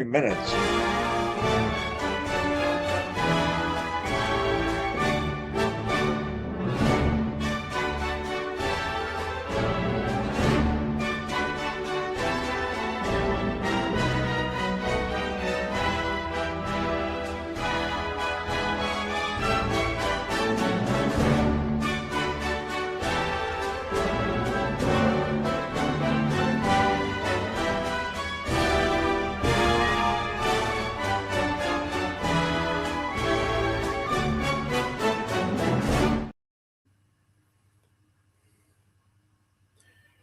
minutes.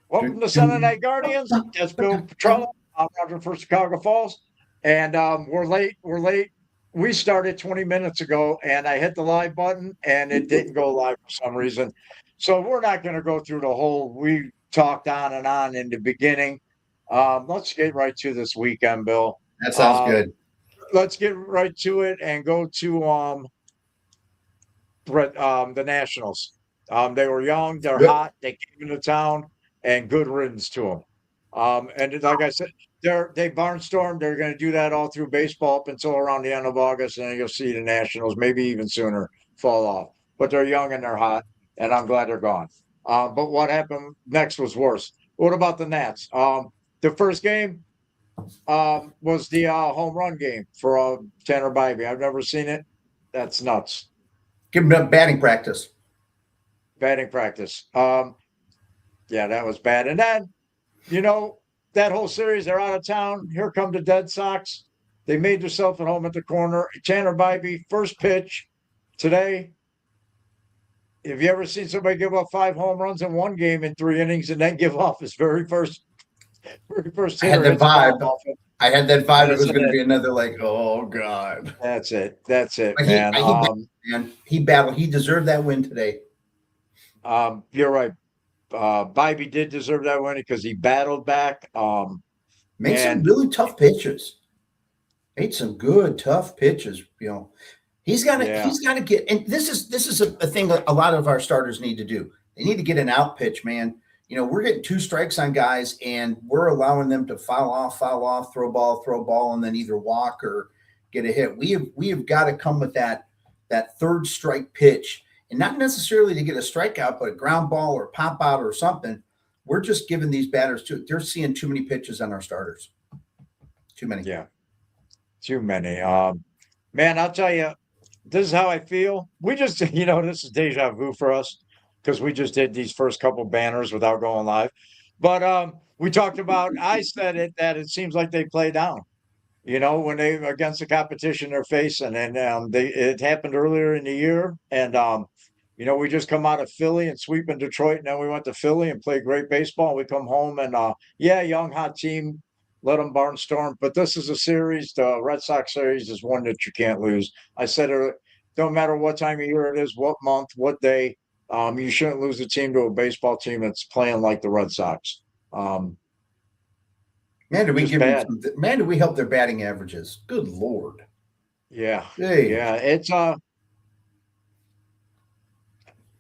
Welcome to Sunday Night Guardians. That's Bill Petrella. I'm Roger for Chicago Falls. And we're late. We're late. We started 20 minutes ago, and I hit the live button, and it didn't go live for some reason. So we're not going to go through the whole. We talked on and on in the beginning. Let's get right to this weekend, Bill. That sounds good. Let's get right to it and go to the Nationals. They were young. They're hot. They came into town. And good riddance to them. And like I said, they barnstormed. They're going to do that all through baseball up until around the end of August, and then you'll see the Nationals, maybe even sooner, fall off. But they're young and they're hot, and I'm glad they're gone. But what happened next was worse. What about the Nats? The first game was the home run game for Tanner Bybee. I've never seen it. That's nuts. Give him batting practice. Batting practice. Yeah, that was bad. And then, that whole series, they're out of town. Here come the Dead Sox. They made themselves at home at the corner. Tanner Bybee, first pitch today. Have you ever seen somebody give up 5 home runs in one game in 3 innings and then give off his very first I had that vibe. It was going to be another oh God. That's it, man. He battled. He deserved that win today. You're right. Bybee did deserve that win because he battled back. Made some really tough pitches. Made some good tough pitches. He's got to get. And this is a thing that a lot of our starters need to do. They need to get an out pitch, man. We're getting 2 strikes on guys, and we're allowing them to foul off, throw ball, and then either walk or get a hit. We have got to come with that third strike pitch. And not necessarily to get a strikeout, but a ground ball or pop out or something. We're just giving these batters they're seeing too many pitches on our starters. Too many. Yeah. Too many. Man, I'll tell you, this is how I feel. We just, this is deja vu for us because we just did these first couple banners without going live. But we talked about, I said that it seems like they play down. When they against the competition they're facing, and it happened earlier in the year, and we just come out of Philly and sweep in Detroit, and then we went to Philly and played great baseball. We come home and young hot team, let them barnstorm. But this is a series. The Red Sox series is one that you can't lose. I said it. Don't matter what time of year it is, what month, what day. You shouldn't lose a team to a baseball team that's playing like the Red Sox. Man, do we help their batting averages? Good Lord. Yeah. Hey. Yeah. It's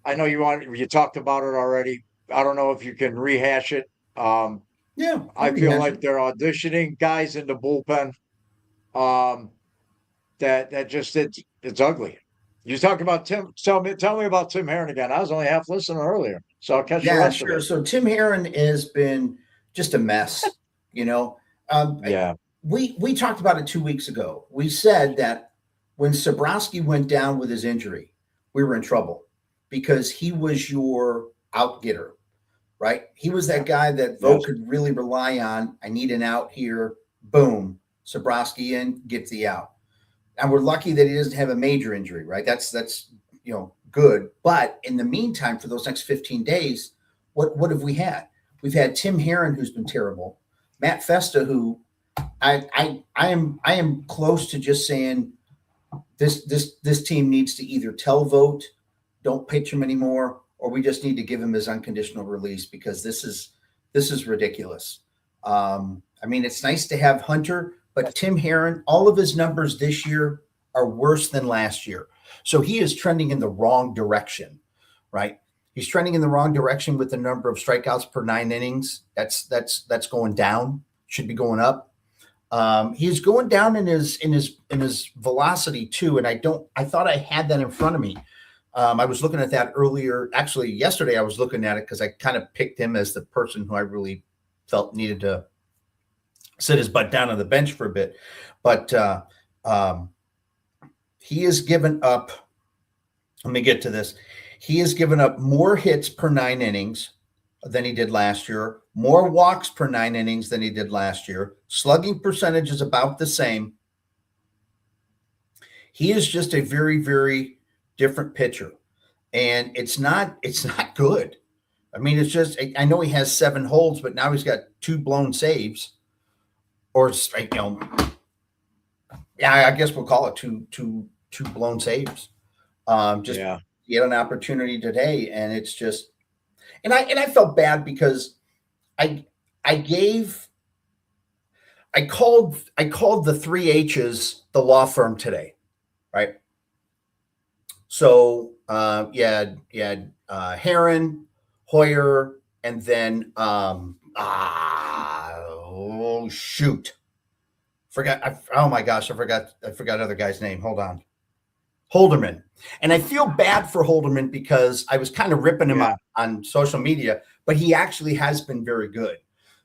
I know you talked about it already. I don't know if you can rehash it. Yeah. I feel like they're auditioning guys in the bullpen. That just it's ugly. You talk about Tim. Tell me about Tim Herron again. I was only half listening earlier, so I'll catch you. Yeah, sure. So Tim Herron has been just a mess. We talked about it 2 weeks ago. We said that when Sabrowski went down with his injury, we were in trouble because he was your out-getter, right? He was that guy that Vogt could really rely on. I need an out here. Boom. Sabrowski in, gets the out. And we're lucky that he doesn't have a major injury, right? That's good. But in the meantime, for those next 15 days, what have we had? We've had Tim Herron, who's been terrible. Matt Festa, who I am close to just saying this team needs to either tell Vogt, don't pitch him anymore, or we just need to give him his unconditional release because this is ridiculous. It's nice to have Hunter, but Tim Herron, all of his numbers this year are worse than last year. So he is trending in the wrong direction, right? He's trending in the wrong direction with the number of strikeouts per 9 innings. That's going down. Should be going up. He's going down in his velocity too, and I thought I had that in front of me. I was looking at that earlier. Actually, yesterday I was looking at it because I kind of picked him as the person who I really felt needed to sit his butt down on the bench for a bit. But he has given up. Let me get to this. He has given up more hits per 9 innings than he did last year, more walks per 9 innings than he did last year. Slugging percentage is about the same. He is just a very, very different pitcher, and it's not good. I mean, it's just, I know he has 7 holds, but now he's got 2 blown saves, or yeah, I guess we'll call it two blown saves. Just Yeah. he had an opportunity today, and it's just, and I felt bad because I called the 3 H's the law firm today, right? So you had Heron, Hoyer, and then oh shoot, oh my gosh, I forgot other guy's name. Hold on. Holderman. And I feel bad for Holderman because I was kind of ripping him on social media, but he actually has been very good.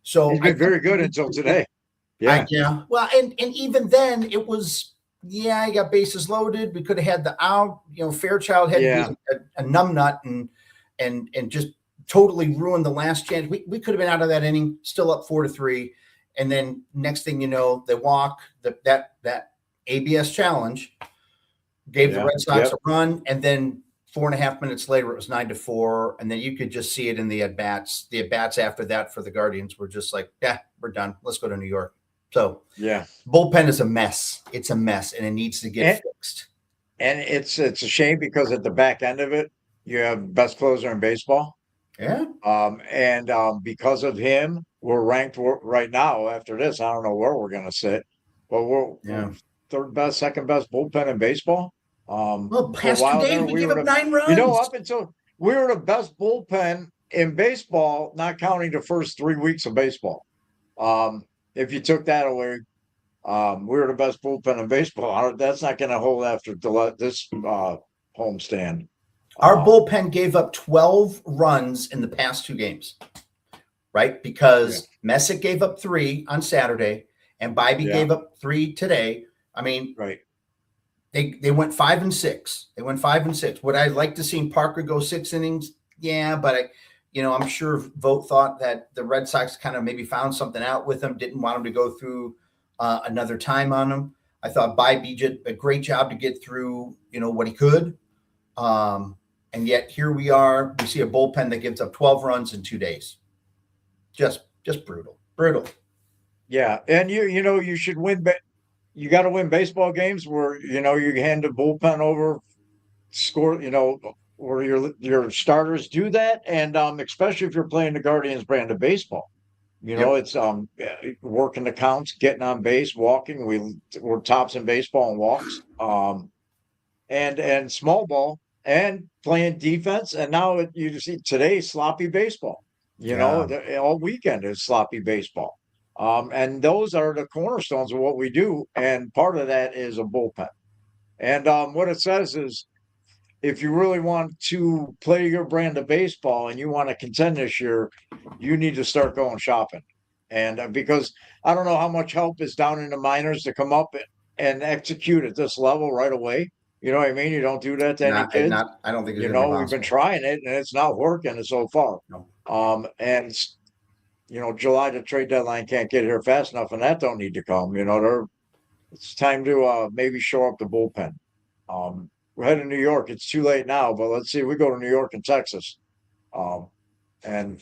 So he's been very good until today. Yeah. Well, and even then it was, he got bases loaded. We could have had the out, Fairchild had a numbnut and just totally ruined the last chance. We could have been out of that inning, still up 4-3. And then next thing you know, they walk that ABS challenge, gave the Red Sox a run, and then 4.5 minutes later, it was 9-4. And then you could just see it in the at-bats. The at-bats after that for the Guardians were just like, we're done. Let's go to New York. So bullpen is a mess. It's a mess, and it needs to get fixed. And it's a shame because at the back end of it, you have best closer in baseball. Yeah. And because of him, we're ranked right now after this. I don't know where we're going to sit, but we're third best, second best bullpen in baseball. Well, past 2 days we gave up 9 runs. Up until we were the best bullpen in baseball, not counting the first 3 weeks of baseball. If you took that away, we were the best bullpen in baseball. That's not going to hold after this homestand. Our bullpen gave up 12 runs in the past 2 games, right? Because Messick gave up 3 on Saturday, and Bybee gave up 3 today. I mean, They went 5 and 6. They went 5 and 6. Would I like to see Parker go 6 innings? Yeah, but I'm sure Vogt thought that the Red Sox kind of maybe found something out with him, didn't want him to go through another time on him. I thought Bybee did a great job to get through, what he could. And yet here we are. We see a bullpen that gives up 12 runs in 2 days. Just brutal. Yeah, and you should win. You got to win baseball games where you hand the bullpen over, score. Where your starters do that, and especially if you're playing the Guardians brand of baseball. It's working the counts, getting on base, walking. We're tops in baseball and walks. And small ball and playing defense. And now you see today sloppy baseball. All weekend is sloppy baseball. And those are the cornerstones of what we do. And part of that is a bullpen. And what it says is, if you really want to play your brand of baseball and you want to contend this year, you need to start going shopping. And because I don't know how much help is down in the minors to come up and execute at this level right away. You know what I mean? You don't do that to any kids. I don't think it's we've been trying it and it's not working so far. No. And July, the trade deadline can't get here fast enough, and that don't need to come. It's time to maybe show up the bullpen. We're heading to New York. It's too late now, but let's see. We go to New York and Texas, and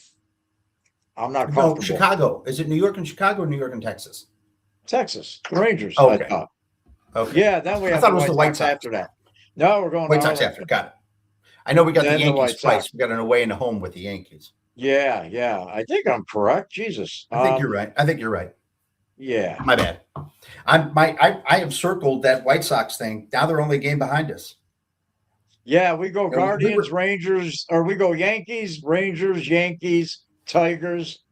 I'm not comfortable. No, Chicago. Is it New York and Chicago or New York and Texas? Texas, the Rangers. Oh, okay. Okay. Yeah, then we have the White Sox after that. No, we're going White Sox after. Got it. I know we got the Yankees twice. We got an away and a home with the Yankees. Yeah. I think I'm correct. Jesus. I think you're right. Yeah. My bad. I have circled that White Sox thing. Now they're only a game behind us. Yeah, we go Guardians, Rangers, or we go Yankees, Rangers, Yankees, Tigers,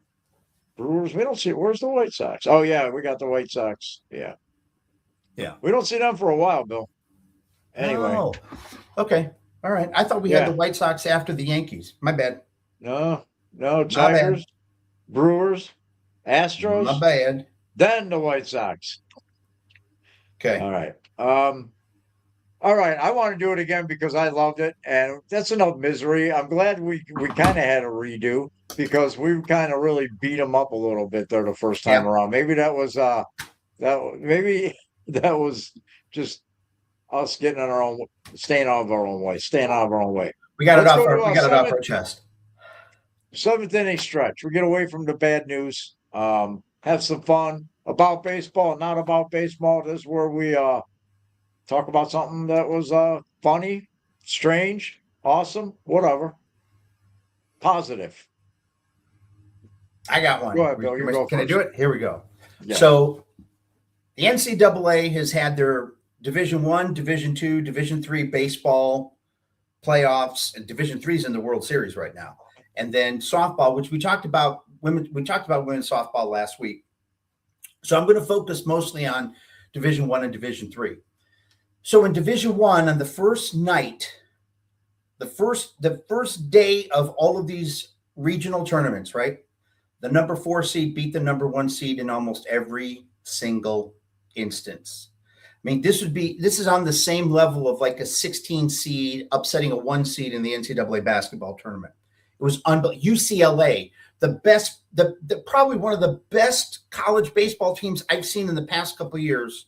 Brewers. We don't see. Where's the White Sox? Oh yeah, we got the White Sox. Yeah, Yeah. we don't see them for a while, Bill. Anyway, Oh, okay. All right. I thought we had the yeah, White Sox after the Yankees. My bad. no, no My bad. Tigers, Brewers, My Astros, bad. then the White Sox. Okay. All right. All right. I want to do it again because I loved it, and that's enough misery. I'm glad we kind of had a redo because we kind of really beat them up a little bit there the first time Yeah. around. Maybe that was maybe that was just us getting in our own, staying out of our own way, staying out of our own way. We got it Let's off go to our we got it off our chest. seventh inning stretch. We get away from the bad news. Have some fun about baseball, not about baseball. This is where we talk about something that was funny, strange, awesome, whatever. Positive. I got one. Go ahead, Bill. You go Can I first. do it? Here we go. Yeah. So the NCAA has had their Division One, Division Two, Division Three baseball playoffs, and Division Three is in the World Series right now. And then softball, which we talked about women's softball last week. So I'm going to focus mostly on Division One and Division Three. So in Division One, on the first night, the first day of all of these regional tournaments, right? The number 4 seed beat the number 1 seed in almost every single instance. I mean, this is on the same level of like a 16 seed upsetting a 1 seed in the NCAA basketball tournament. It was unbelievable. UCLA, the best, probably one of the best college baseball teams I've seen in the past couple of years,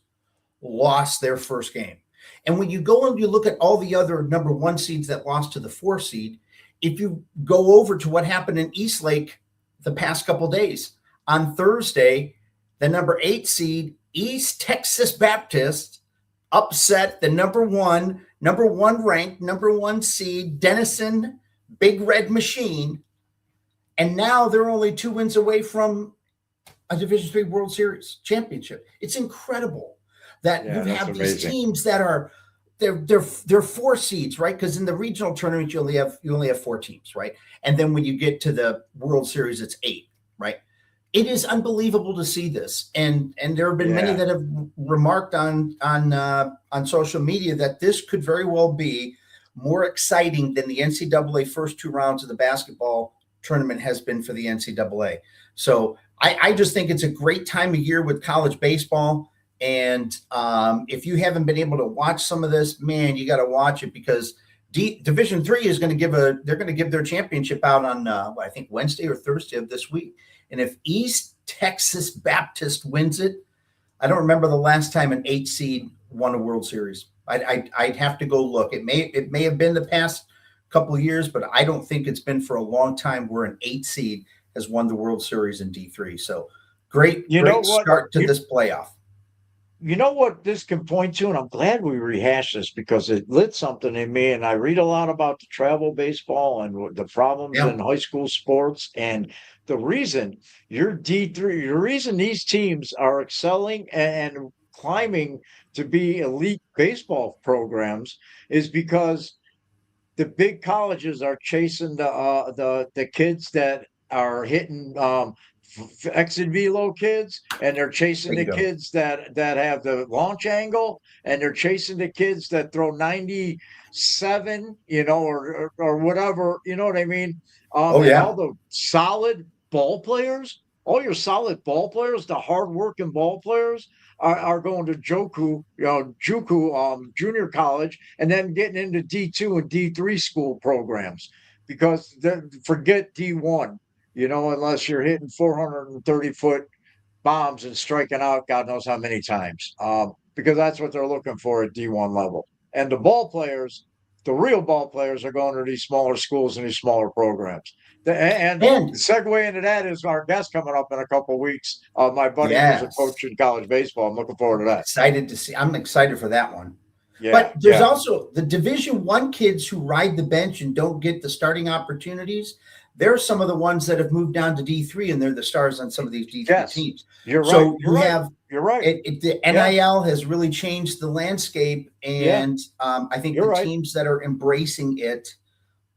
lost their first game. And when you go and you look at all the other number 1 seeds that lost to the 4 seed, if you go over to what happened in Eastlake the past couple of days, on Thursday, the number 8 seed East Texas Baptist upset the number one ranked, number 1 seed Denison Big Red Machine. And now they're only 2 wins away from a Division III World Series championship. It's incredible that you have these teams that are they're 4 seeds, right? Because in the regional tournament you only have 4 teams, right? And then when you get to the World Series, it's 8, right? It is unbelievable to see this, and there have been many that have remarked on social media that this could very well be more exciting than the NCAA first 2 rounds of the basketball tournament has been for the NCAA. So I just think it's a great time of year with college baseball. And if you haven't been able to watch some of this, man, you got to watch it because Division III is going to give their championship out on I think Wednesday or Thursday of this week. And if East Texas Baptist wins it, I don't remember the last time an 8 seed won a World Series. I'd have to go look. It may have been the past couple of years, but I don't think it's been for a long time where an 8 seed has won the World Series in D3. So great start to this playoff. You know what this can point to, and I'm glad we rehashed this because it lit something in me. And I read a lot about the travel baseball and the problems in high school sports. And the reason you're D3, the reason these teams are excelling and climbing to be elite baseball programs is because the big colleges are chasing the kids that are hitting X and velo kids, and they're chasing the kids that have the launch angle, and they're chasing the kids that throw 97, or whatever, you know what I mean? All the solid ball players, all your solid ball players, the hardworking ball players are going to JUCO junior college, and then getting into D2 and D3 school programs because forget D1. Unless you're hitting 430-foot bombs and striking out God knows how many times, because that's what they're looking for at D1 level. And the ball players, the real ball players, are going to these smaller schools and these smaller programs. And segue into that is our guest coming up in a couple of weeks. My buddy who's a coach in college baseball. I'm looking forward to that. I'm excited for that one. Yeah, but there's also the Division I kids who ride the bench and don't get the starting opportunities. They're some of the ones that have moved down to D3, and they're the stars on some of these D3 teams. You're right. So you're right. The NIL has really changed the landscape, and I think the teams that are embracing it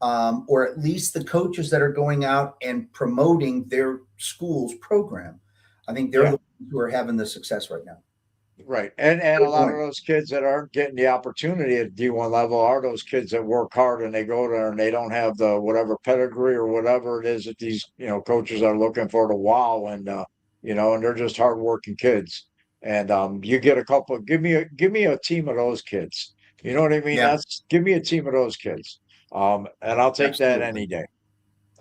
or at least the coaches that are going out and promoting their school's program. I think they're Yeah. the ones who are having the success right now. Right. And a Good lot of point. those kids that aren't getting the opportunity at D1 level are those kids that work hard and they go there and they don't have the whatever pedigree or whatever it is that these, coaches are looking for to wow and and they're just hardworking kids. And you get a couple, give me a team of those kids. You know what I mean? Yeah, Give me a team of those kids. And I'll take that any absolutely. day.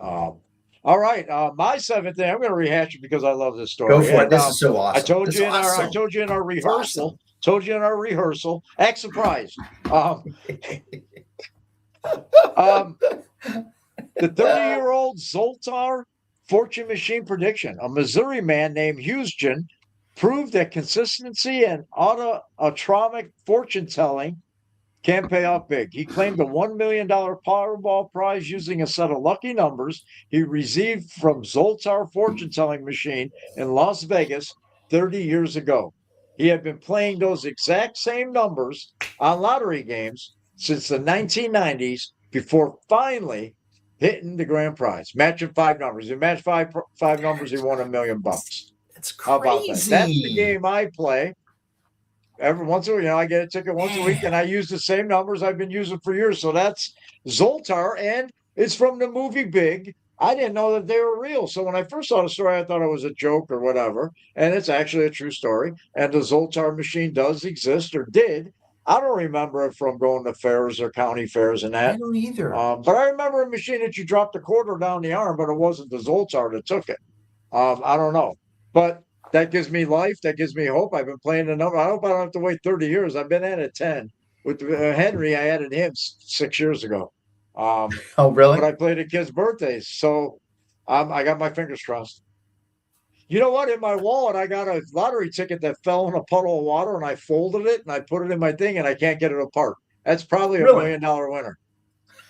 Um, all right. My seventh thing, I'm going to rehash it because I love this Go story. for it. And This is so I awesome. told This you is in our, I awesome. told you in our It's rehearsal, awesome. act surprised. Um, um, the 30-year-old Zoltar fortune machine prediction. A Missouri man named Houston proved that consistency and autotromic fortune telling can pay off big. He claimed a $1 million Powerball prize using a set of lucky numbers he received from Zoltar fortune telling machine in Las Vegas 30 years ago. He had been playing those exact same numbers on lottery games since the 1990s before finally hitting the grand prize, matching five numbers. He matched five numbers, he won $1 million. It's How about that? That's the crazy. game I play every once in a while. I get a ticket once a week, Man. and I use the same numbers I've been using for years. So that's Zoltar, and it's from the movie Big. I didn't know that they were real. So when I first saw the story, I thought it was a joke or whatever, and it's actually a true story. And the Zoltar machine does exist or did. I don't remember it from going to fairs or county fairs and I that. don't either. But I remember a machine that you dropped a quarter down the arm, but it wasn't the Zoltar that took it. I don't know, but that gives me life. That gives me hope. I've been playing the number. I hope I don't have to wait 30 years. I've been at it 10 with Henry. I added him 6 years ago. Oh, But really? I played at kids' birthdays, so I got my fingers crossed. You know what? In my wallet, I got a lottery ticket that fell in a puddle of water, and I folded it and I put it in my thing, and I can't get it apart. That's probably a $1 Really? million winner.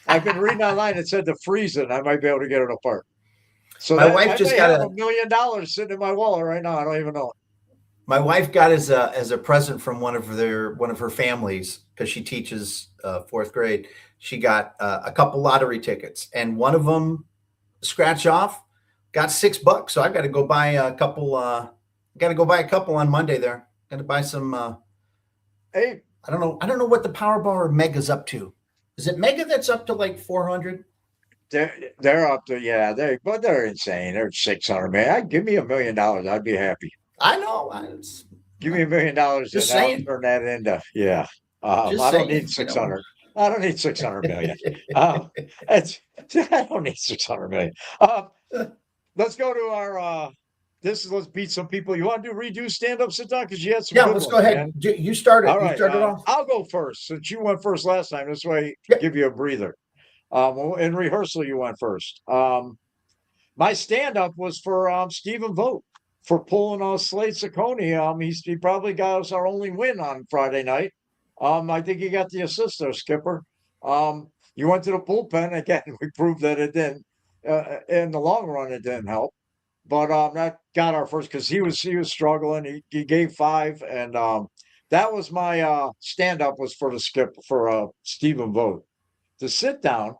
I've been reading online. It said to freeze it. And I might be able to get it apart. So My that wife I just may got have a $1 million sitting in my wallet right now. I don't even know it. My wife got as a present from one of her families, because she teaches fourth grade. She got a couple lottery tickets, and one of them scratch off got $6. So I've got to go buy a couple. Got to go buy a couple on Monday. There, got to buy some. Hey, I don't know. I don't know what the Powerball or Mega's up to. Is it Mega that's up to like 400? they're up to but they're insane. They're 600 man. Give me $1 million. I'd be happy. I know. Give me $1 million Just and I'll saying. turn that into Just I don't need saying. 600. I don't need 600 million. It's I don't need 600 million. Let's go to our let's beat some people. You want to redo stand up, sit down because you had some Yeah, good let's go ones, ahead. man. You started. All You right, started off. I'll go first since you went first last time. This way, Yep. give you a breather. In rehearsal, you went first. My stand-up was for Stephen Vogt for pulling Slade Ciccone. He probably got us our only win on Friday night. I think he got the assist there, Skipper. You went to the bullpen again. We proved that it didn't. In the long run, it didn't help. But that got our first because he was struggling. He gave 5, and that was my stand-up was for the skip for Stephen Vogt. To sit down,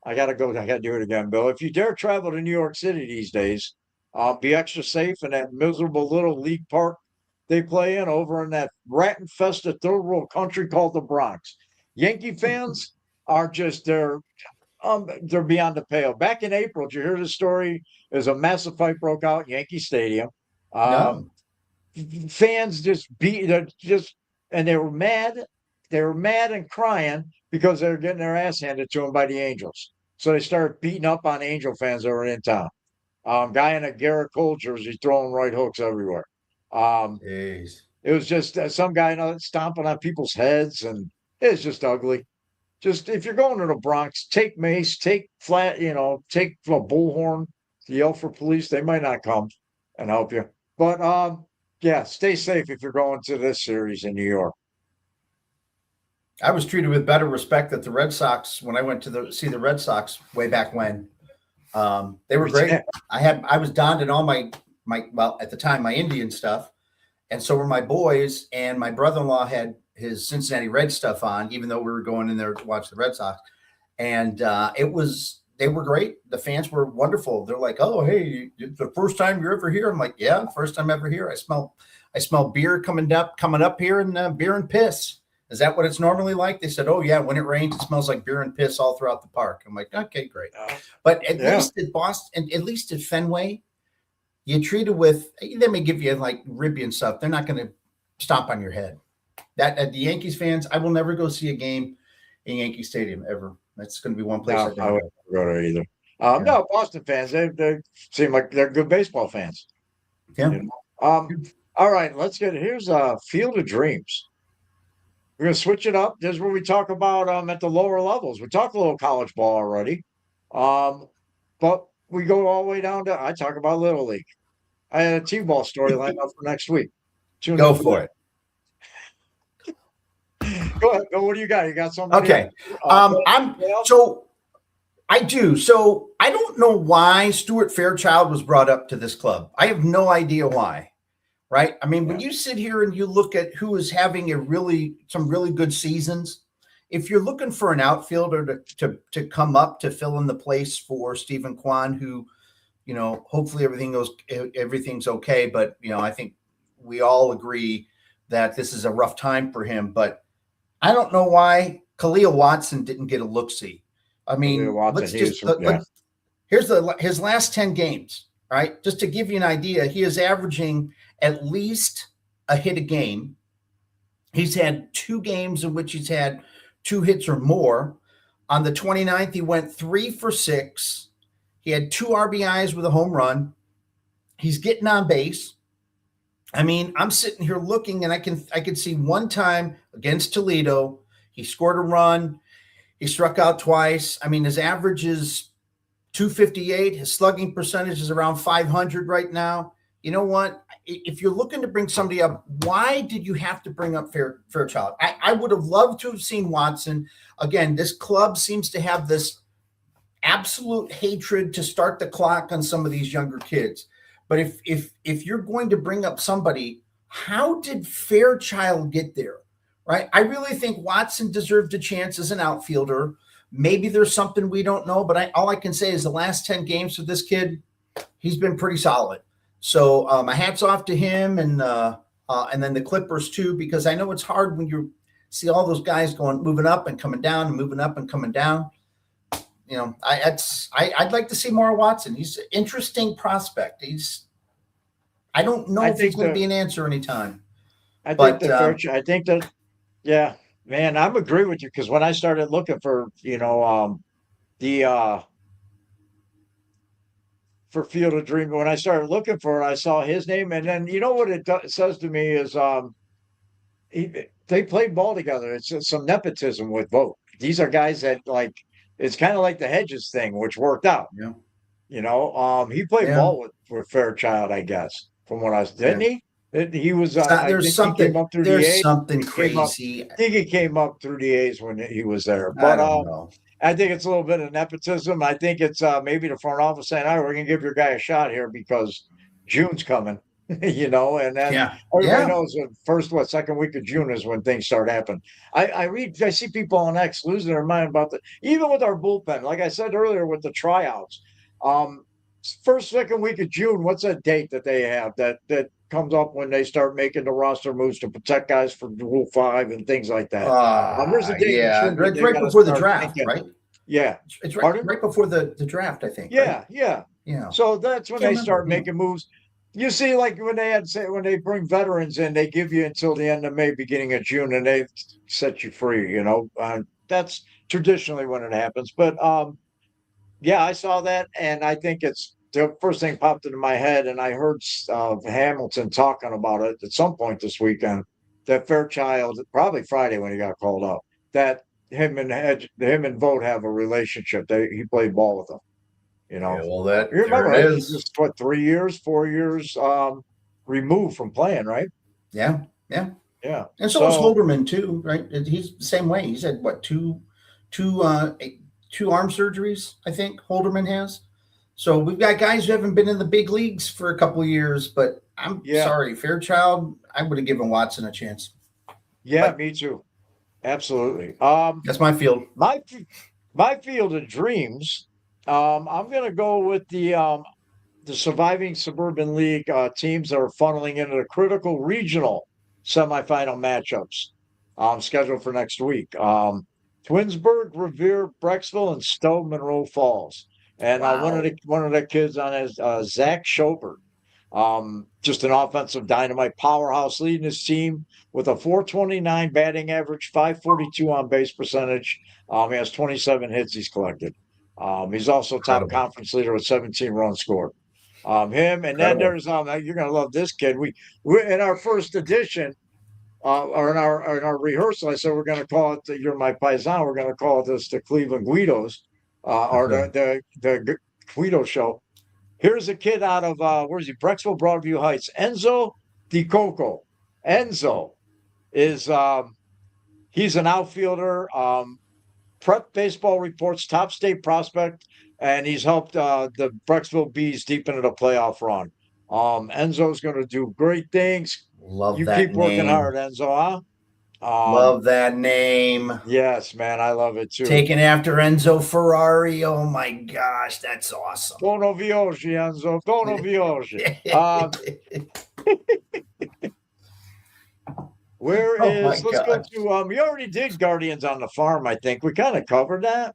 I got to go. I got to do it again, Bill. If you dare travel to New York City these days, be extra safe in that miserable little league park they play in over in that rat-infested third world country called the Bronx. Yankee fans are just they're beyond the pale. Back in April, did you hear the story? There's a massive fight broke out in Yankee Stadium. No. Fans and they were mad. They were mad and crying because they were getting their ass handed to them by the Angels. So they started beating up on Angel fans that were in town. Guy in a Garrett Cole jersey throwing right hooks everywhere. Jeez. It was just some guy stomping on people's heads, and it's just ugly. Just if you're going to the Bronx, take mace, take take a bullhorn, yell for police. They might not come and help you, but yeah, stay safe if you're going to this series in New York. I was treated with better respect at the Red Sox when I went to see the Red Sox way back when. They were great. I was donned in all my well, at the time, my Indian stuff, and so were my boys. And my brother-in-law had his Cincinnati Red stuff on, even though we were going in there to watch the Red Sox. and they were great. The fans were wonderful. They're like, "Oh, hey, it's the first time you're ever here." I'm like, "Yeah, first time ever here. I smell beer coming up here, and beer and piss. Is that what it's normally like?" They said, "Oh yeah, when it rains, it smells like beer and piss all throughout the park." I'm like, "Okay, great." But at Yeah. least at Boston, and at least at Fenway, you treat it with. They may give you like ribby and stuff. They're not going to stomp on your head. That at the Yankees fans, I will never go see a game in Yankee Stadium ever. That's going to be one place I No, I don't wouldn't go. go there either. Yeah. No, Boston fans, they seem like they're good baseball fans. Yeah. You know? All right, here's Field of Dreams. We're gonna switch it up. This is where we talk about at the lower levels. We talked a little college ball already. But we go all the way down to I talk about Little League. I had a T-ball story lined up for next week. Tune Go in for it. Go ahead. Go. What do you got? You got something? Okay. I do. So I don't know why Stuart Fairchild was brought up to this club. I have no idea why. Right. I mean, when you sit here and you look at who is having some really good seasons, if you're looking for an outfielder to come up to fill in the place for Stephen Kwan, who, hopefully everything's okay. But, I think we all agree that this is a rough time for him. But I don't know why Khalil Watson didn't get a look-see. I mean, here's his last 10 games, right? Just to give you an idea, he is averaging at least a hit a game. He's had 2 games in which he's had 2 hits or more. On the 29th, he went 3 for 6. He had 2 RBIs with a home run. He's getting on base. I mean, I'm sitting here looking, and I can see one time against Toledo, he scored a run. He struck out twice. I mean, his average is 258. His slugging percentage is around 500 right now. You know what? If you're looking to bring somebody up, why did you have to bring up Fairchild? I would have loved to have seen Watson. Again, this club seems to have this absolute hatred to start the clock on some of these younger kids. But if you're going to bring up somebody, how did Fairchild get there? Right? I really think Watson deserved a chance as an outfielder. Maybe there's something we don't know, but all I can say is the last 10 games for this kid, he's been pretty solid. So my hat's off to him and then the Clippers too, because I know it's hard when you see all those guys moving up and coming down and moving up and coming down. I'd like to see more Watson. He's an interesting prospect. I don't know if he's going to be an answer anytime. I think that. Yeah, man, I'm agree with you because when I started looking for, for Field of Dream, when I started looking for it, I saw his name, and then you know what it says to me is they played ball together. It's some nepotism with Vogt. These are guys that it's kind of like the Hedges thing, which worked out. Yeah. He played ball with Fairchild, I guess, from what didn't he? He was. There's something. There's something crazy. I think he came up through the A's when he was there. But I think it's a little bit of nepotism. I think it's maybe the front office saying, "All right, we're gonna give your guy a shot here because June's coming." And then everybody knows the second week of June is when things start happening. I see people on X losing their mind about even with our bullpen. Like I said earlier with the tryouts, first, second week of June, what's that date that they have that comes up when they start making the roster moves to protect guys for Rule 5 and things like that? There's a date right before the draft, right? Yeah. It's right before the draft, I think. Yeah, right? yeah. So that's when they start making moves. You see, like when they bring veterans in, they give you until the end of May, beginning of June, and they set you free, that's traditionally when it happens. But I saw that, and I think it's the first thing popped into my head, and I heard Hamilton talking about it at some point this weekend. That Fairchild, probably Friday when he got called up, that him and Vogt have a relationship. He played ball with him. Yeah, well, that you remember it is. He's just 4 years removed from playing, right? Yeah. And so was Holderman too, right? He's the same way. He's had two arm surgeries, I think Holderman has. So we've got guys who haven't been in the big leagues for a couple of years, but I'm sorry, Fairchild, I would have given Watson a chance. Yeah, me too. Absolutely. That's my field. My field of dreams. I'm going to go with the surviving suburban league teams that are funneling into the critical regional semifinal matchups scheduled for next week. Twinsburg, Revere, Brecksville, and Stowe Monroe Falls. And Wow. one of the kids on is Zach Schobert. Just an offensive dynamite powerhouse, leading his team with a 429 batting average, 542 on base percentage. He has 27 hits he's collected. He's also top Incredible. conference leader with 17 runs scored. Him and then Incredible. there's you're gonna love this kid. We in our first edition, or in our rehearsal, I said we're gonna call it "You're My Paisan." We're gonna call this the Cleveland Guidos, or Okay. the Guido show. Here's a kid out of where's he? Brecksville, Broadview Heights. Enzo Di Coco. Enzo is he's an outfielder. Prep Baseball Reports top state prospect, and he's helped the Brecksville Bees deep into the playoff run. Enzo's going to do great things. Love You that keep working name. hard, Enzo. Huh? Love that name. Yes, man, I love it too. Taken after Enzo Ferrari. Oh my gosh, that's awesome. Dono Viosi, Enzo. Dono Viosi. Where Oh my is? Let's go gosh. to. We already did Guardians on the Farm. I think we kind of covered that,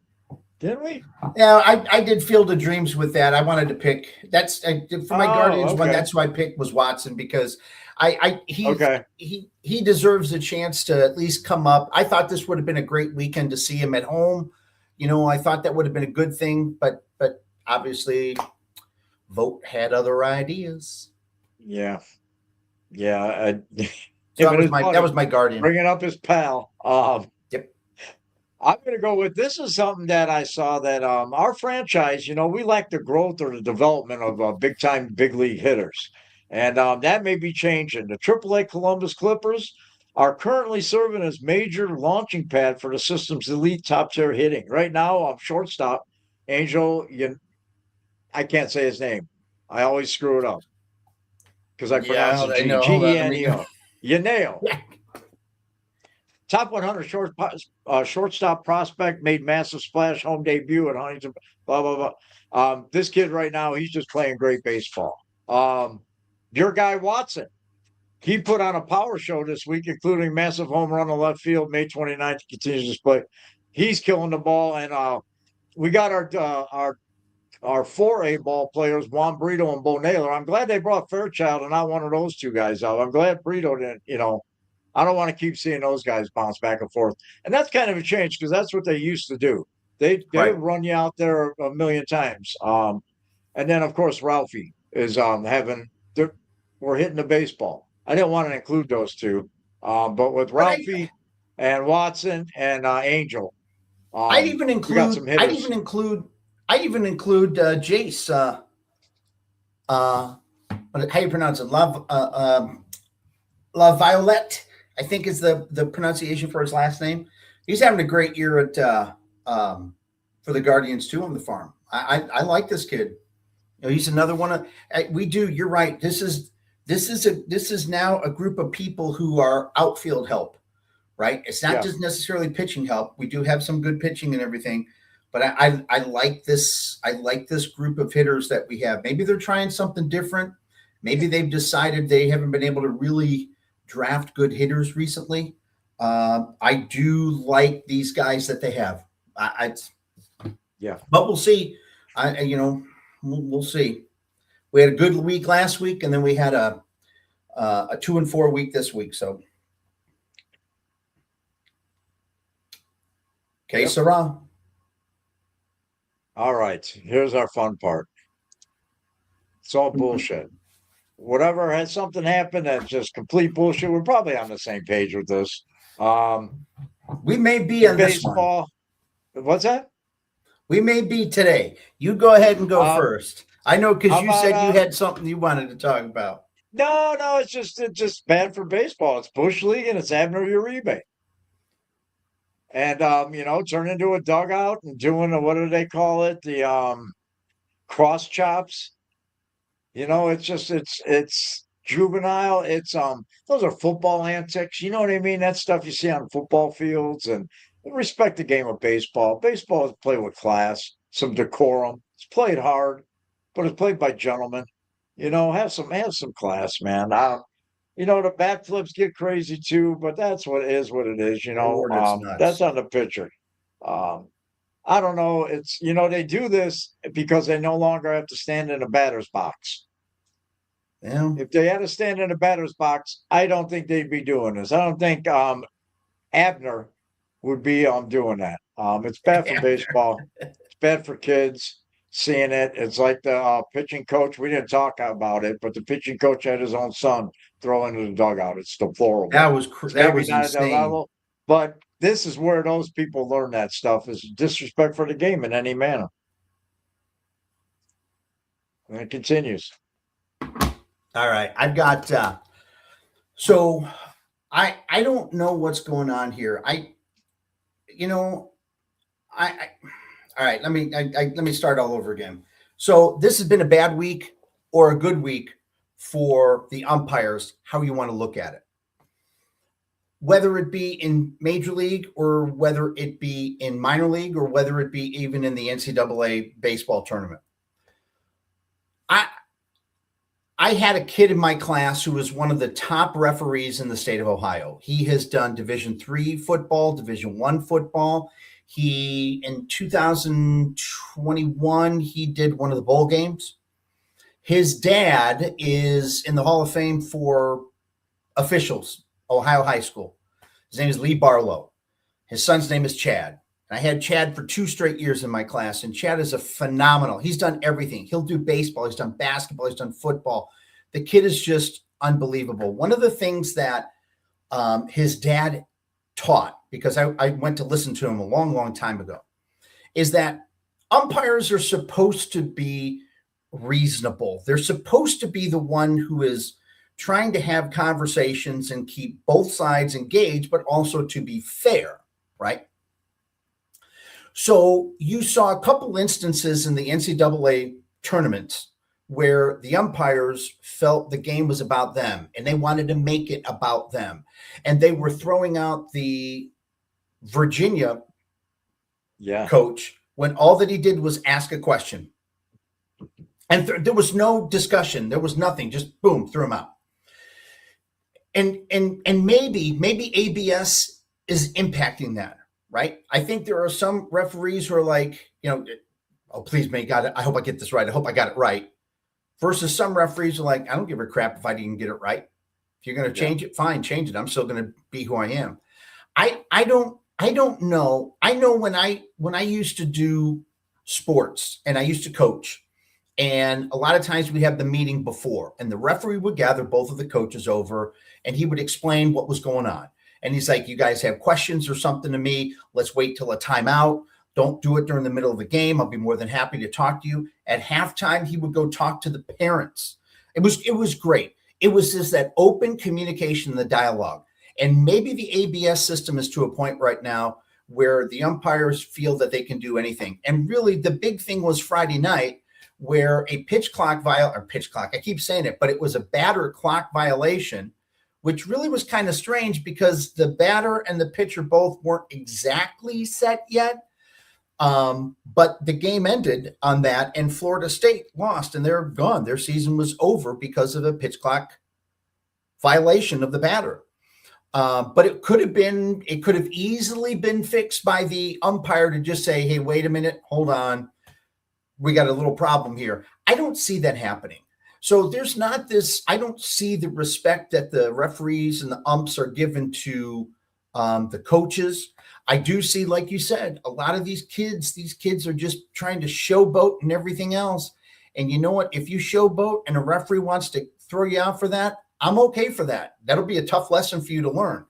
didn't we? Yeah, I did Field of Dreams with that. I wanted to pick that's for my Guardians Oh, one. okay, That's who I picked was Watson because okay. he deserves a chance to at least come up. I thought this would have been a great weekend to see him at home. You know, I thought that would have been a good thing, but obviously, Vogt had other ideas. Yeah, yeah. So Him and his that buddy was my Guardian. bringing up his pal. Yep. I'm going to go with this is something that I saw that our franchise, we lack the growth or the development of big time big league hitters. And that may be changing. The AAA Columbus Clippers are currently serving as major launching pad for the system's elite top tier hitting. Right now, shortstop Angel, I can't say his name. I always screw it up because I pronounce Yeah, it I know. Hold on. Let me. Geneo. Yaneo. Yeah. Top 100 shortstop prospect made massive splash home debut at Huntington. Blah blah blah. This kid right now, he's just playing great baseball. Your guy Watson, he put on a power show this week, including massive home run to left field, May 29th. Continues to play. He's killing the ball, and we got our 4A ball players, Juan Brito and Bo Naylor. I'm glad they brought Fairchild and not one of those two guys out. I'm glad Brito didn't. I don't want to keep seeing those guys bounce back and forth. And that's kind of a change because that's what they used to do. They Right. run you out there a million times. And then of course Ralphie is we're hitting the baseball. I didn't want to include those two. But with But Ralphie and Watson and Angel, I'd even we got some include. I'd hitters. even include. I'd even include Jace. How you pronounce it? La Violette, I think is the pronunciation for his last name. He's having a great year at for the Guardians too on the farm. I like this kid. He's another one of we do. You're right. This is now a group of people who are outfield help, right? It's not Yeah. just necessarily pitching help. We do have some good pitching and everything, but I like this. I like this group of hitters that we have. Maybe they're trying something different. Maybe they've decided they haven't been able to really draft good hitters recently. I do like these guys that they have. Yeah. But we'll see. We'll see. We had a good week last week, and then we had a 2-4 week this week. So, okay, Yep. Sarah. All right. Here's our fun part. It's all bullshit. Whatever has something happen that's just complete bullshit. We're probably on the same page with this. We may be on this one. Baseball. What's that? We may be today. You go ahead and go first. I know because how you said about, you had something you wanted to talk about. No, it's just bad for baseball. It's Bush League and it's Abner Uribe. And turn into a dugout and doing what do they call it? The cross chops. It's juvenile. It's those are football antics. You know what I mean? That stuff you see on football fields, and respect the game of baseball. Baseball is played with class, some decorum. It's played hard, but it's played by gentlemen. Have some class, man. The bat flips get crazy too, but that's what it is. Lord, it's That's nuts. on the pitcher. Um, I don't know. They do this because they no longer have to stand in a batter's box. Yeah. If they had to stand in a batter's box, I don't think they'd be doing this. I don't think Abner would be doing that. It's bad for baseball. It's bad for kids seeing it. It's like the pitching coach. We didn't talk about it, but the pitching coach had his own son throw into the dugout. It's deplorable. It's That maybe was not at that insane. level, but this is where those people learn that stuff is disrespect for the game in any manner. And it continues. All right. I've got so I don't know what's going on here. You know, I all right, let me start all over again. So this has been a bad week or a good week for the umpires, how you want to look at it. Whether it be in major league or whether it be in minor league or whether it be even in the NCAA baseball tournament. I had a kid in my class who was one of the top referees in the state of Ohio. He has done Division III football, Division I football. He, in 2021, he did one of the bowl games. His dad is in the Hall of Fame for officials, Ohio High School. His name is Lee Barlow. His son's name is Chad. And I had Chad for 2 straight years in my class, and Chad is a phenomenal. He's done everything. He'll do baseball. He's done basketball. He's done football. The kid is just unbelievable. One of the things that his dad taught, because I went to listen to him a long, long time ago, is that umpires are supposed to be reasonable. They're supposed to be the one who is trying to have conversations and keep both sides engaged, but also to be fair, right? So you saw a couple instances in the NCAA tournaments where the umpires felt the game was about them and they wanted to make it about them. And they were throwing out the Virginia coach when all that he did was ask a question. And there was no discussion. There was nothing. Just boom, threw him out. And maybe ABS is impacting that. Right. I think there are some referees who are like, oh, please, may God, I hope I get this right. I hope I got it right. Versus some referees are like, I don't give a crap if I didn't get it right. If you're going to change it, fine, change it. I'm still going to be who I am. I don't know. I know when I used to do sports and I used to coach, and a lot of times we have the meeting before, and the referee would gather both of the coaches over and he would explain what was going on. And he's like, you guys have questions or something to me? Let's wait till a timeout. Don't do it during the middle of the game. I'll be more than happy to talk to you. At halftime, he would go talk to the parents. It was great. It was just that open communication, the dialogue. And maybe the ABS system is to a point right now where the umpires feel that they can do anything. And really, the big thing was Friday night, where a I keep saying it, but it was a batter clock violation, which really was kind of strange because the batter and the pitcher both weren't exactly set yet. But the game ended on that, and Florida State lost, and they're gone. Their season was over because of a pitch clock violation of the batter. But it could have easily been fixed by the umpire to just say, hey, wait a minute, hold on. We got a little problem here. I don't see that happening. So there's not this, I don't see the respect that the referees and the umps are given to the coaches. I do see, like you said, a lot of these kids are just trying to showboat and everything else. And you know what? If you showboat and a referee wants to throw you out for that, I'm okay for that. That'll be a tough lesson for you to learn.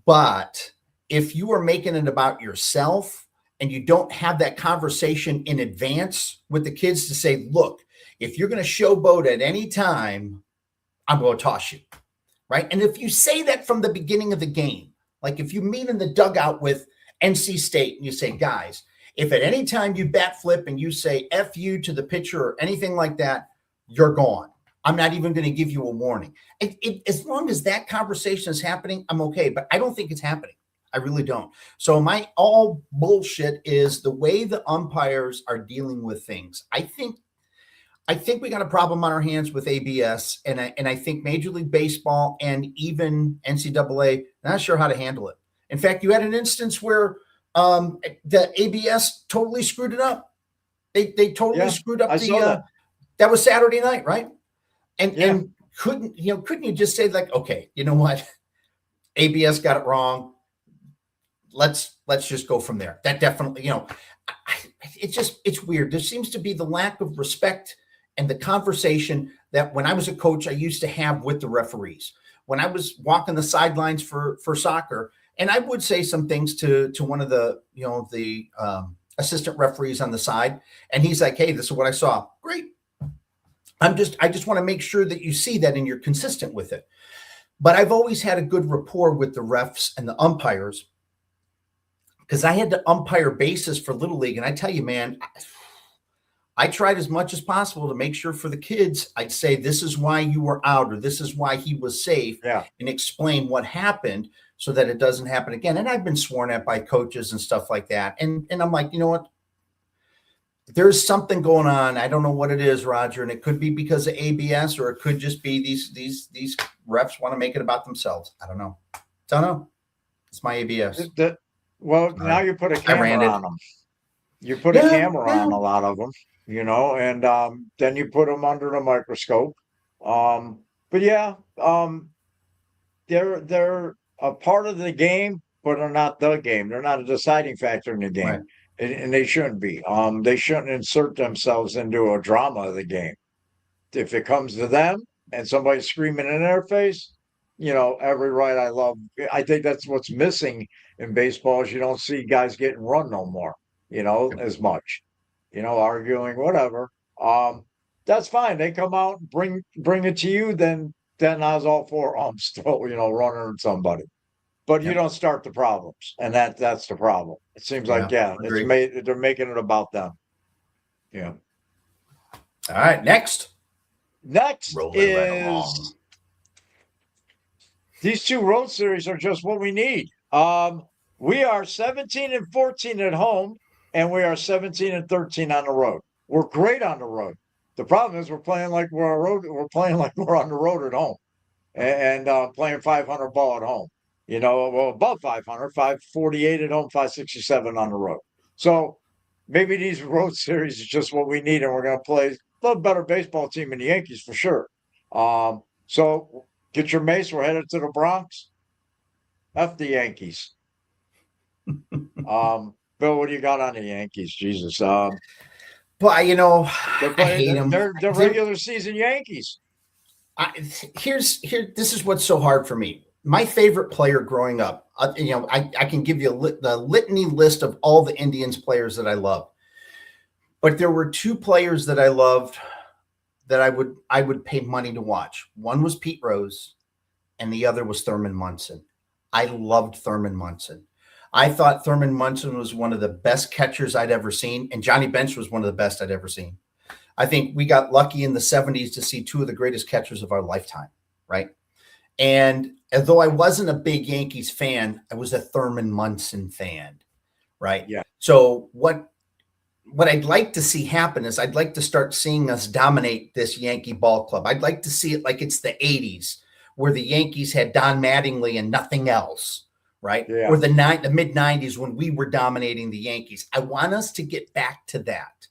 But if you are making it about yourself and you don't have that conversation in advance with the kids to say, look, if you're going to showboat at any time, I'm going to toss you, right? And if you say that from the beginning of the game, like if you meet in the dugout with NC State and you say, guys, if at any time you bat flip and you say F you to the pitcher or anything like that, you're gone. I'm not even going to give you a warning. As long as that conversation is happening, I'm okay. But I don't think it's happening. I really don't. So my all bullshit is the way the umpires are dealing with things. I think we got a problem on our hands with ABS, and I think Major League Baseball and even NCAA not sure how to handle it. In fact, you had an instance where the ABS totally screwed it up. They totally screwed up I saw that. That was Saturday night, right? And Yeah. and couldn't you just say like, okay, you know what, ABS got it wrong. Let's just go from there. That definitely, it's weird. There seems to be the lack of respect and the conversation that when I was a coach, I used to have with the referees. When I was walking the sidelines for soccer, and I would say some things to one of the assistant referees on the side, and he's like, "Hey, this is what I saw." Great. I just want to make sure that you see that and you're consistent with it. But I've always had a good rapport with the refs and the umpires because I had to umpire bases for Little League, and I tell you, man, I tried as much as possible to make sure for the kids, I'd say, this is why you were out, or this is why he was safe, and explain what happened so that it doesn't happen again. And I've been sworn at by coaches and stuff like that. And I'm like, you know what? There's something going on. I don't know what it is, Roger. And it could be because of ABS, or it could just be these refs want to make it about themselves. I don't know. It's my ABS. Now you put a camera on them. You put a camera on a lot of them. And then you put them under the microscope. But they're a part of the game, but they're not the game. They're not a deciding factor in the game, right. And they shouldn't be. They shouldn't insert themselves into a drama of the game. If it comes to them and somebody's screaming in their face, every right I think that's what's missing in baseball is you don't see guys getting run no more, as much. Arguing, whatever. That's fine. They come out and bring it to you, then I was all for still, running somebody. But you don't start the problems. And that's the problem. It seems like, they're making it about them. Yeah. All right. Next is these two road series are just what we need. We are 17-14 at home. And we are 17-13 on the road. We're great on the road. The problem is we're playing like we're on the road at home, and playing 500 ball at home. Above 500, 548 at home, 567 on the road. So maybe these road series is just what we need, and we're going to play a little better baseball team than the Yankees for sure. So get your mace. We're headed to the Bronx. F the Yankees. Bill, what do you got on the Yankees? Jesus. I hate them. They're regular season Yankees. This is what's so hard for me. My favorite player growing up, I can give you the litany list of all the Indians players that I love. But there were two players that I loved that I would pay money to watch. One was Pete Rose, and the other was Thurman Munson. I loved Thurman Munson. I thought Thurman Munson was one of the best catchers I'd ever seen, and Johnny Bench was one of the best I'd ever seen. I think we got lucky in the 70s to see two of the greatest catchers of our lifetime, right? And although I wasn't a big Yankees fan, I was a Thurman Munson fan, right? Yeah. So what I'd like to see happen is I'd like to start seeing us dominate this Yankee ball club. I'd like to see it like it's the 80s where the Yankees had Don Mattingly and nothing else. Right? Yeah. Or the mid 90s when we were dominating the Yankees. I want us to get back to that.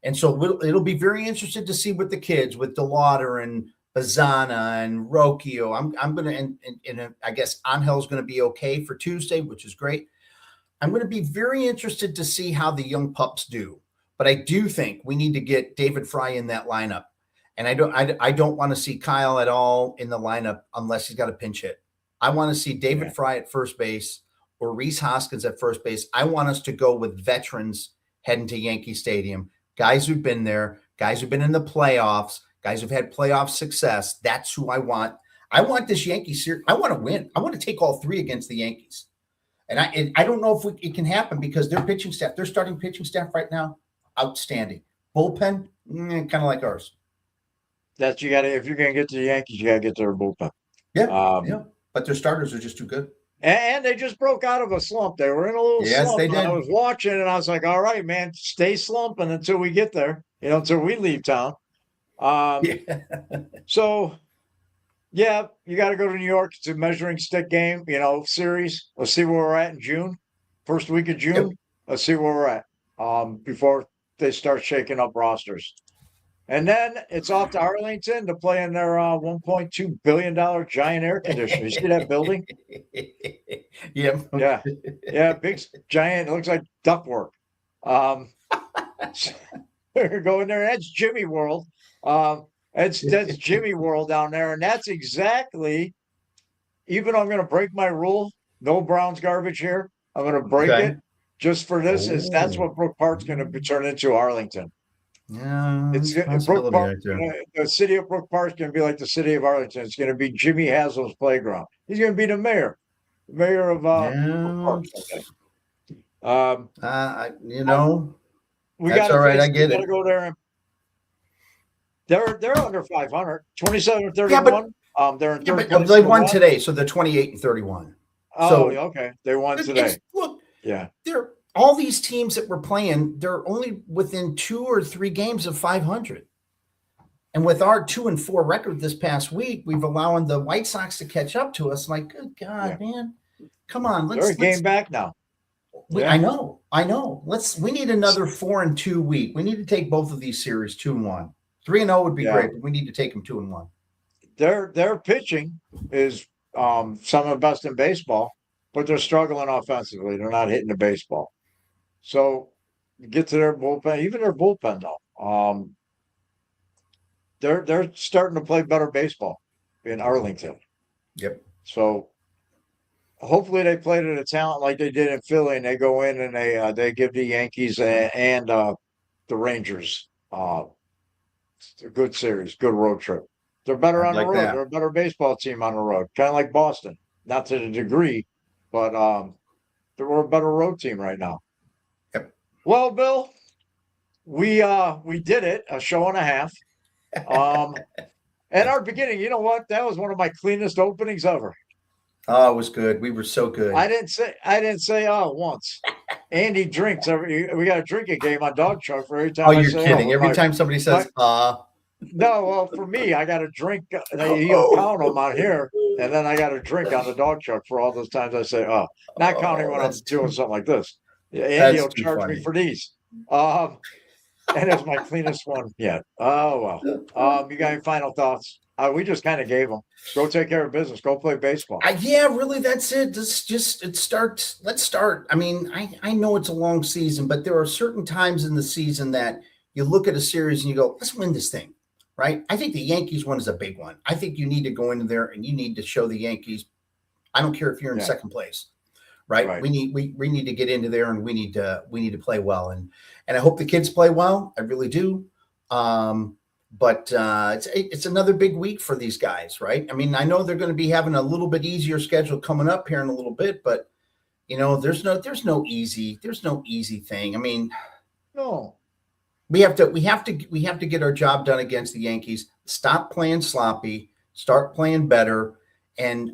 And so it'll be very interesting to see with the kids, with DeLauder and Bazana and Rocchio. I'm going to, and I guess Angel's going to be okay for Tuesday, which is great. I'm going to be very interested to see how the young pups do. But I do think we need to get David Fry in that lineup. And I don't want to see Kyle at all in the lineup unless he's got a pinch hit. I want to see David Fry at first base or Rhys Hoskins at first base. I want us to go with veterans heading to Yankee Stadium, guys who've been there, guys who've been in the playoffs, guys who've had playoff success. That's who I want. I want this Yankee series. I want to win. I want to take all three against the Yankees. And I don't know if it can happen because their pitching staff, their starting pitching staff right now, outstanding. Bullpen, kind of like ours. If you're going to get to the Yankees, you got to get to their bullpen. Yeah. But their starters are just too good. And they just broke out of a slump. They were in a little Yes, slump. they And I did. was watching, and I was like, "All right, man, stay slumping until we get there. Until we leave town." Um, Yeah. so yeah, you got to go to New York. It's a measuring stick game, series. Let's see where we're at in June, first week of Yep. June. Let's see where we're at before they start shaking up rosters. And then it's off to Arlington to play in their $1.2 billion giant air conditioner. You see that building? Yep. Yeah. Yeah. Big, giant. It looks like ductwork. Um, we're going there. That's Jimmy World. That's Jimmy World down there. And that's exactly, even though I'm going to break my rule, no Browns garbage here. I'm going to break Okay. it just for this. That's Oh. what Brook Park's going to be turned into, Arlington. Yeah, It's there's a Brook possibility Park. right there. The city of Brook Park is going to be like the city of Arlington. It's going to be Jimmy Haslam's playground. He's going to be the mayor of Brook Yeah. Park someday. You know, We that's got all right. I to get it. go there, and they're under 500, 27-31. Yeah, but they're in yeah, third but place. they in the won West. today, so they're 28-31. Oh, So okay. They won today. Look, Yeah. they're all these teams that we're playing. They're only within 2 or 3 games of 500. And with our 2-4 record this past week, we've allowed the White Sox to catch up to us. Like, good God, man, come on, They're a game back now. Yeah. I know. We need another 4-2 week. We need to take both of these series 2-1. 3-0 would be great, but we need to take them 2-1. Their pitching is some of the best in baseball, but they're struggling offensively. They're not hitting the baseball. So you get to their bullpen, even their bullpen though. They're starting to play better baseball in Arlington. Yep. So hopefully they play to the talent like they did in Philly, and they go in and they give the Yankees and the Rangers a good series, good road trip. They're better on the road. They're a better baseball team on the road, kind of like Boston, not to the degree, but they're a better road team right now. Yep. Well, Bill, we did it, a show and a half. At our beginning, you know what? That was one of my cleanest openings ever. Oh, it was good. We were so good. I didn't say once. Andy drinks we got a drinking game on Dog Chuck for every time. Oh, you're kidding. Every time somebody says no, well, for me, I got a drink. He'll count them on here, and then I got a drink on the Dog Chuck for all those times I say, not counting when I'm doing something like this. Andy will charge me for these. And it's my cleanest one yet. Oh, well. You got any final thoughts? We just kind of gave them. Go take care of business. Go play baseball. Yeah, really, that's it. Let's start. I mean, I know it's a long season, but there are certain times in the season that you look at a series and you go, let's win this thing, right? I think the Yankees one is a big one. I think you need to go into there and you need to show the Yankees. I don't care if you're in second place, right? We need to get into there and we need to play well. And I hope the kids play well. I really do. But it's another big week for these guys, right? I mean, I know they're going to be having a little bit easier schedule coming up here in a little bit, but there's no easy thing. I mean, no, we have to get our job done against the Yankees. Stop playing sloppy, start playing better. And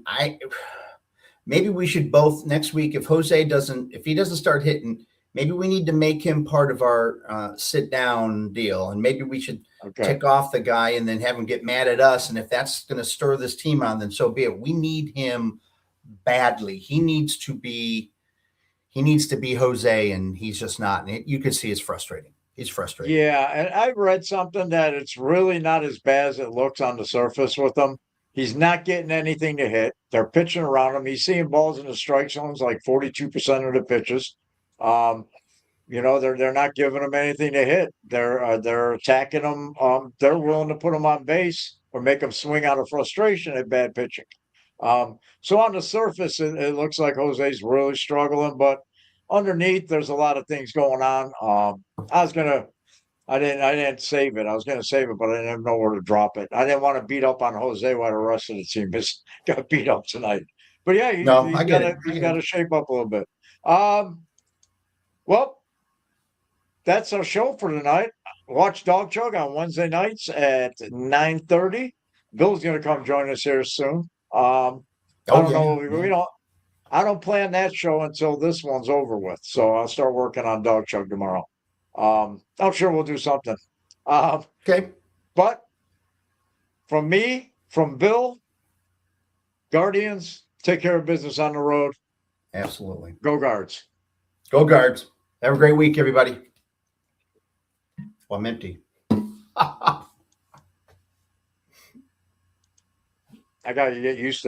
maybe we should both next week, if he doesn't start hitting, maybe we need to make him part of our sit down deal. And maybe we should tick off the guy and then have him get mad at us. And if that's going to stir this team on, then so be it. We need him badly. He needs to be Jose, and he's just not. And you can see it's frustrating. He's frustrated. Yeah. And I've read something that it's really not as bad as it looks on the surface with him. He's not getting anything to hit. They're pitching around him. He's seeing balls in the strike zones, like 42% of the pitches. They're not giving him anything to hit. They're attacking him. They're willing to put him on base or make him swing out of frustration at bad pitching. So on the surface, it looks like Jose's really struggling, but underneath, there's a lot of things going on. I didn't save it. I was gonna save it, but I didn't know where to drop it. I didn't want to beat up on Jose while the rest of the team got beat up tonight. But yeah, he's got to shape up a little bit. Well, that's our show for tonight. Watch Dog Chug on Wednesday nights at 9:30. Bill's going to come join us here soon. I don't know. I don't plan that show until this one's over with. So I'll start working on Dog Chug tomorrow. I'm sure we'll do something. Okay. But from me, from Bill, Guardians, take care of business on the road. Absolutely. Go Guards. Go Guards. Have a great week, everybody. Well, I'm empty. I got to get used to